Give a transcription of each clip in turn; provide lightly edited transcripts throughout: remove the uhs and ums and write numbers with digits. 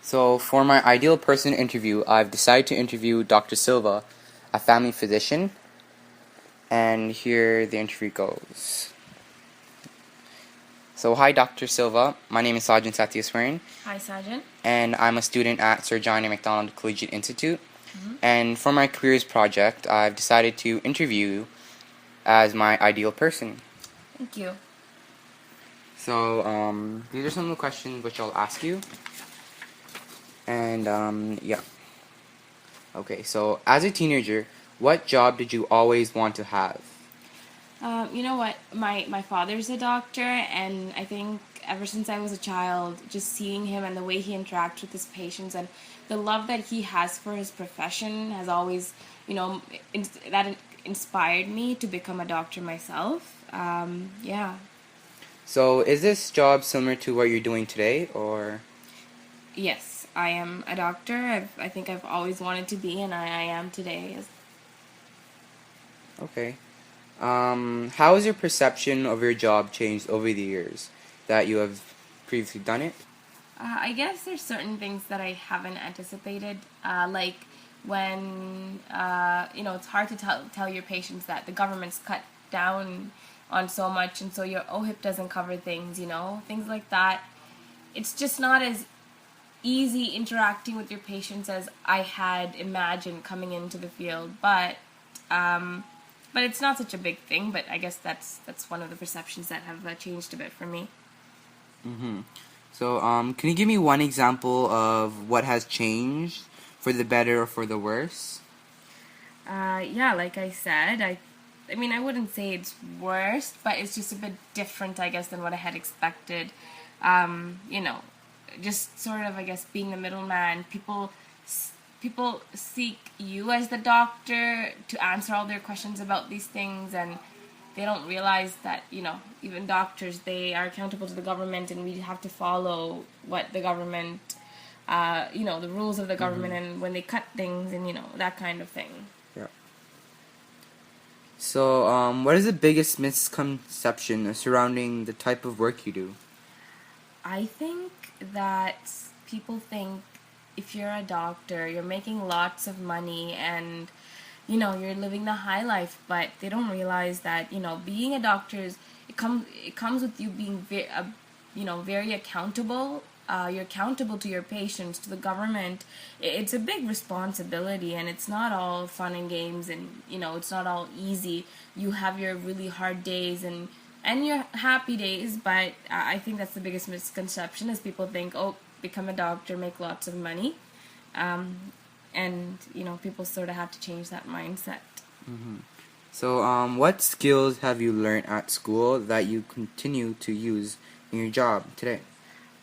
So, for my ideal person interview, I've decided to interview Dr. Silva, a family physician, and here the interview goes. So, hi, Dr. Silva. My name is Sathiyeswaran, Hi, Sajan. and I'm a student at Sir John A. Macdonald Collegiate Institute. And for my careers project, I've decided to interview you as my ideal person. Thank you. So, these are some of the questions which I'll ask you. And, yeah. Okay, so as a teenager, what job did you always want to have? You know what? My father's a doctor, and I think ever since I was a child, just seeing him and the way he interacts with his patients and the love that he has for his profession has always, that inspired me to become a doctor myself. Yeah. So, is this job similar to what you're doing today, or? Yes, I am a doctor. I think I've always wanted to be, and I am today. Okay. How has your perception of your job changed over the years that you have previously done it? I guess there's certain things that I haven't anticipated, like when it's hard to tell your patients that the government's cut down on so much, and so your OHIP doesn't cover things, things like that. It's just not as easy interacting with your patients as I had imagined coming into the field, but it's not such a big thing. But I guess that's one of the perceptions that have changed a bit for me. So, can you give me one example of what has changed for the better or for the worse? Yeah, like I said, I mean, I wouldn't say it's worse, but it's just a bit different, I guess, than what I had expected. You know, just sort of, I guess, being the middleman. People seek you as the doctor to answer all their questions about these things, and they don't realize that even doctors, they are accountable to the government, and we have to follow what the government, the rules of the government, and when they cut things, and that kind of thing. Yeah. So, what is the biggest misconception surrounding the type of work you do? I think that people think if you're a doctor, you're making lots of money and you're living the high life, but they don't realize that being a doctor it comes with you being very accountable. You're accountable to your patients, to the government. It's a big responsibility, and it's not all fun and games, and it's not all easy. You have your really hard days and your happy days, but I think that's the biggest misconception is people think, oh, become a doctor, make lots of money, and people sort of have to change that mindset. So, what skills have you learned at school that you continue to use in your job today?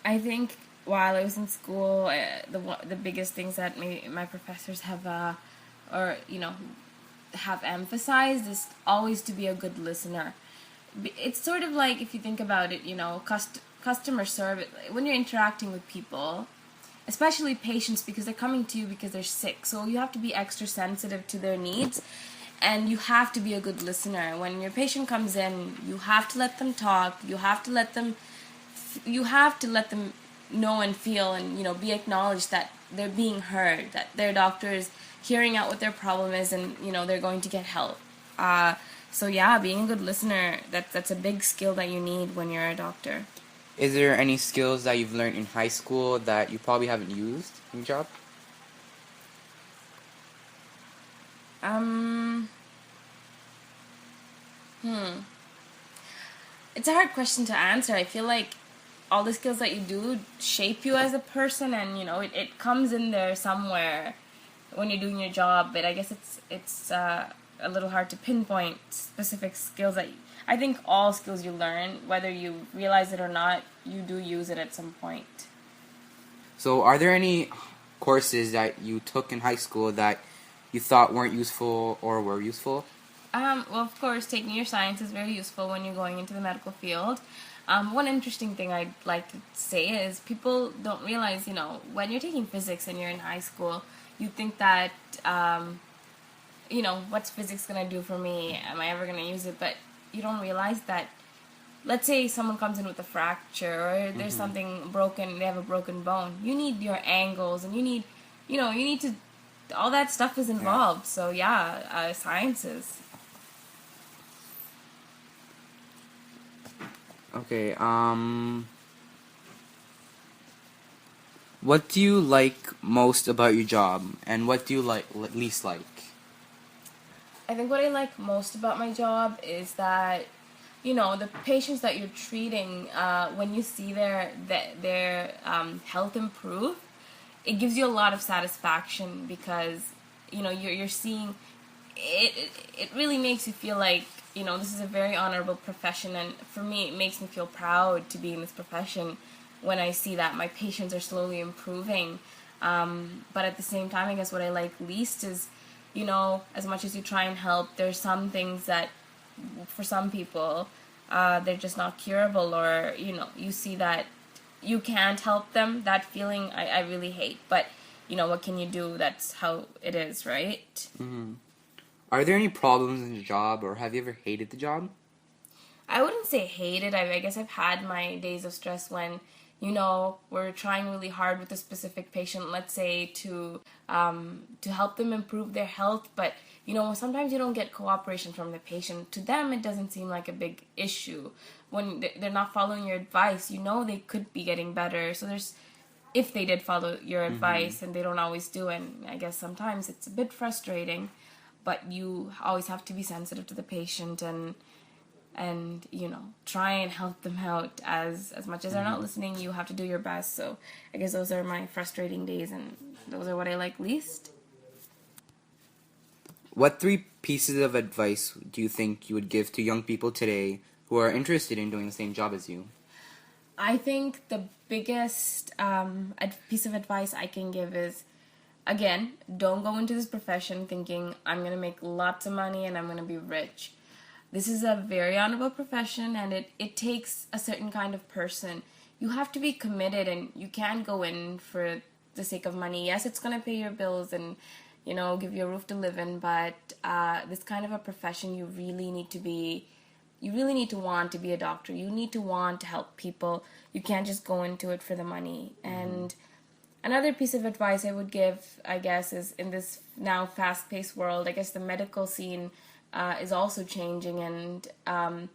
I think while I was in school, the biggest things that my professors have emphasized is always to be a good listener. It's sort of like, if you think about it, customer service, when you're interacting with people, especially patients, because they're coming to you because they're sick, so you have to be extra sensitive to their needs, and you have to be a good listener. When your patient comes in, you have to let them talk, you have to let them know and feel and be acknowledged that they're being heard, that their doctor is hearing out what their problem is, and they're going to get help. So yeah, being a good listener, that's a big skill that you need when you're a doctor. Is there any skills that you've learned in high school that you probably haven't used in your job? Um, it's a hard question to answer. I feel like all the skills that you do shape you as a person, and it comes in there somewhere when you're doing your job. But I guess it's a little hard to pinpoint specific skills I think all skills you learn, whether you realize it or not, you do use it at some point. So, are there any courses that you took in high school that you thought weren't useful or were useful? Well, of course, taking your science is very useful when you're going into the medical field. One interesting thing I'd like to say is people don't realize, when you're taking physics and you're in high school, you think that, what's physics going to do for me? Am I ever going to use it? But you don't realize that let's say someone comes in with a fracture or there's something broken, they have a broken bone. You need your angles, and you need, you need to, all that stuff is Yeah. involved. So yeah, sciences. Okay. What do you like most about your job, and what do you least like? I think what I like most about my job is that, the patients that you're treating, when you see their health improve, it gives you a lot of satisfaction because, you're seeing it really makes you feel like, this is a very honorable profession, and for me, it makes me feel proud to be in this profession when I see that my patients are slowly improving. But at the same time, I guess what I like least is, as much as you try and help, there's some things that, for some people, they're just not curable, or, you see that you can't help them. That feeling I really hate. But, what can you do? That's how it is, right? Are there any problems in the job, or have you ever hated the job? I wouldn't say hate it. I guess I've had my days of stress when, we're trying really hard with a specific patient, let's say to help them improve their health, but sometimes you don't get cooperation from the patient. To them, it doesn't seem like a big issue. When they're not following your advice, they could be getting better. So if they did follow your advice, and they don't always do, and I guess sometimes it's a bit frustrating, but you always have to be sensitive to the patient, and try and help them out as much as they're not listening. You have to do your best. So I guess those are my frustrating days, and those are what I like least. What three pieces of advice do you think you would give to young people today who are interested in doing the same job as you? I think the biggest piece of advice I can give is, again, don't go into this profession thinking I'm going to make lots of money and I'm going to be rich. This is a very honorable profession, and it takes a certain kind of person. You have to be committed, and you can't go in for the sake of money. Yes, it's going to pay your bills and, give you a roof to live in, but this kind of a profession, you really need to want to be a doctor. You need to want to help people. You can't just go into it for the money. And another piece of advice I would give, I guess, is in this now fast-paced world, I guess the medical scene is also changing, and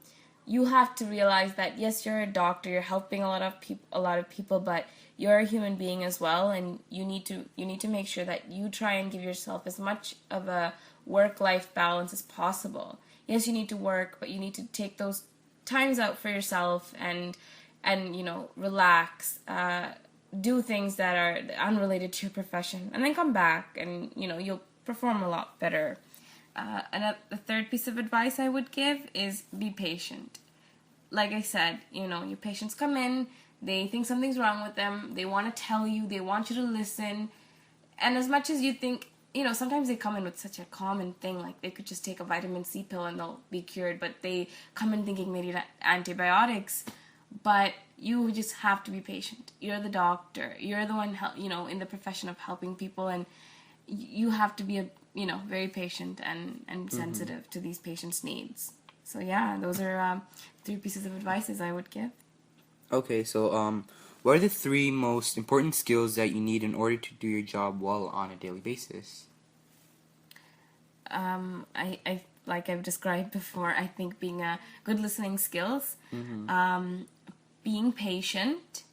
you have to realize that yes, you're a doctor, you're helping a lot of people, but you're a human being as well, and you need to make sure that you try and give yourself as much of a work-life balance as possible. Yes, you need to work, but you need to take those times out for yourself and relax, do things that are unrelated to your profession, and then come back, and you'll perform a lot better. And the third piece of advice I would give is be patient. Like I said, your patients come in, they think something's wrong with them, they want to tell you, they want you to listen, and as much as you think, sometimes they come in with such a common thing, like they could just take a vitamin C pill and they'll be cured, but they come in thinking they need antibiotics. But you just have to be patient. You're the doctor. You're the one, in the profession of helping people, and you have to be very patient and sensitive to these patients' needs. So yeah, those are three pieces of advice I would give. Okay, so what are the three most important skills that you need in order to do your job well on a daily basis? I like I've described before, I think being a good listening skills, being patient,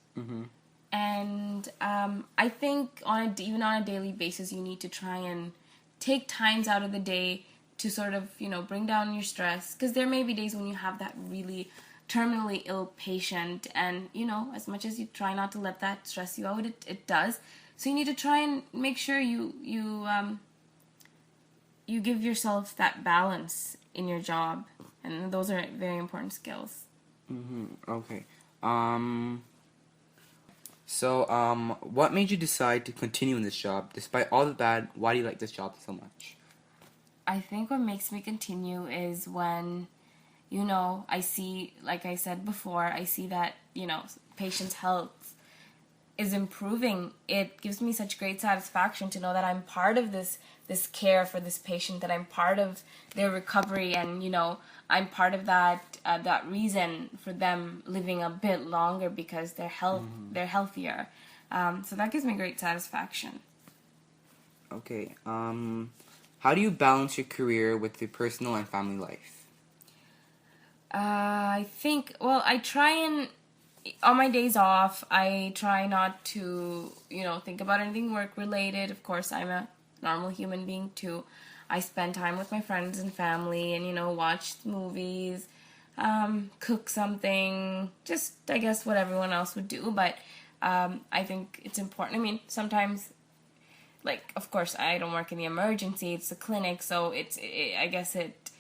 and I think even on a daily basis, you need to try and take times out of the day to sort of bring down your stress, because there may be days when you have that really terminally ill patient, and as much as you try not to let that stress you out, it does. So you need to try and make sure you give yourself that balance in your job, and those are very important skills. Okay. So, what made you decide to continue in this job despite all the bad? Why do you like this job so much? I think what makes me continue is when, I see, like I said before, I see that, patients' health is improving, it gives me such great satisfaction to know that I'm part of this care for this patient, that I'm part of their recovery, and I'm part of that reason for them living a bit longer because they're healthier. So that gives me great satisfaction. Okay. How do you balance your career with your personal and family life? I think, well, I try and, on my days off, I try not to, think about anything work related. Of course, I'm a normal human being too. I spend time with my friends and family and, watch movies, cook something, just, I guess, what everyone else would do. But I think it's important. I mean, sometimes, like, of course, I don't work in the emergency. It's a clinic, so I guess it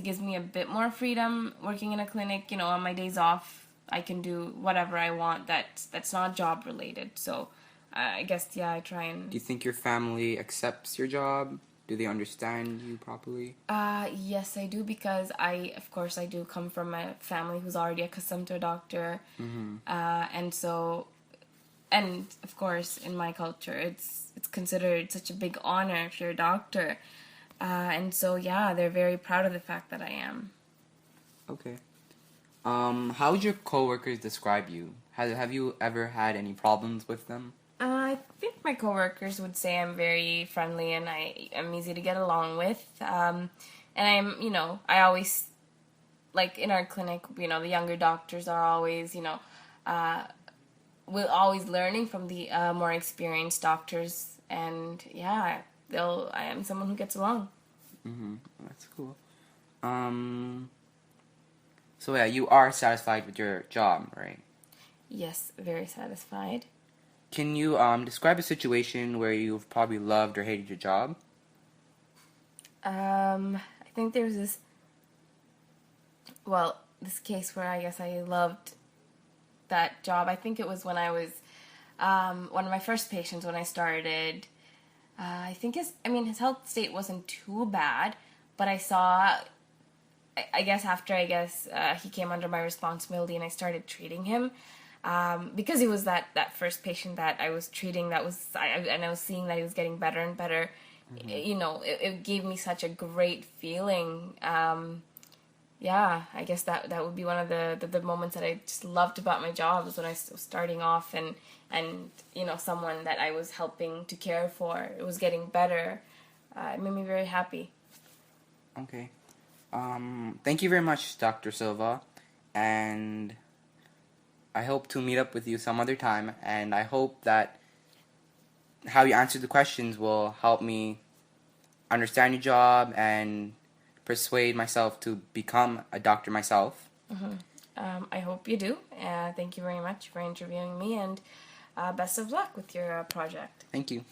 gives me a bit more freedom working in a clinic. On my days off, I can do whatever I want that's not job related. So I guess, yeah, I try and... Do you think your family accepts your job? Do they understand you properly? Yes, I do, because of course, I do come from a family who's already accustomed to a doctor. And so, and of course, in my culture, it's considered such a big honor if you're a doctor. And so, yeah, they're very proud of the fact that I am. Okay. How would your coworkers describe you? Have you ever had any problems with them? I think my coworkers would say I'm very friendly and I'm easy to get along with. And I always, like in our clinic, the younger doctors are always, we're always learning from the more experienced doctors. And yeah, I am someone who gets along. That's cool. So yeah, you are satisfied with your job, right? Yes, very satisfied. Can you describe a situation where you've probably loved or hated your job? I think there was this case where I guess I loved that job. I think it was when I was one of my first patients when I started. I think his health state wasn't too bad, but I saw, I guess he came under my responsibility and I started treating him. Because he was that first patient that I was treating, and I was seeing that he was getting better and better. It gave me such a great feeling. Yeah, I guess that would be one of the moments that I just loved about my job, was when I was starting off and someone that I was helping to care for, it was getting better. It made me very happy. Okay. Thank you very much, Dr. Silva, and I hope to meet up with you some other time, and I hope that how you answered the questions will help me understand your job and persuade myself to become a doctor myself. I hope you do. Thank you very much for interviewing me, and best of luck with your project. Thank you.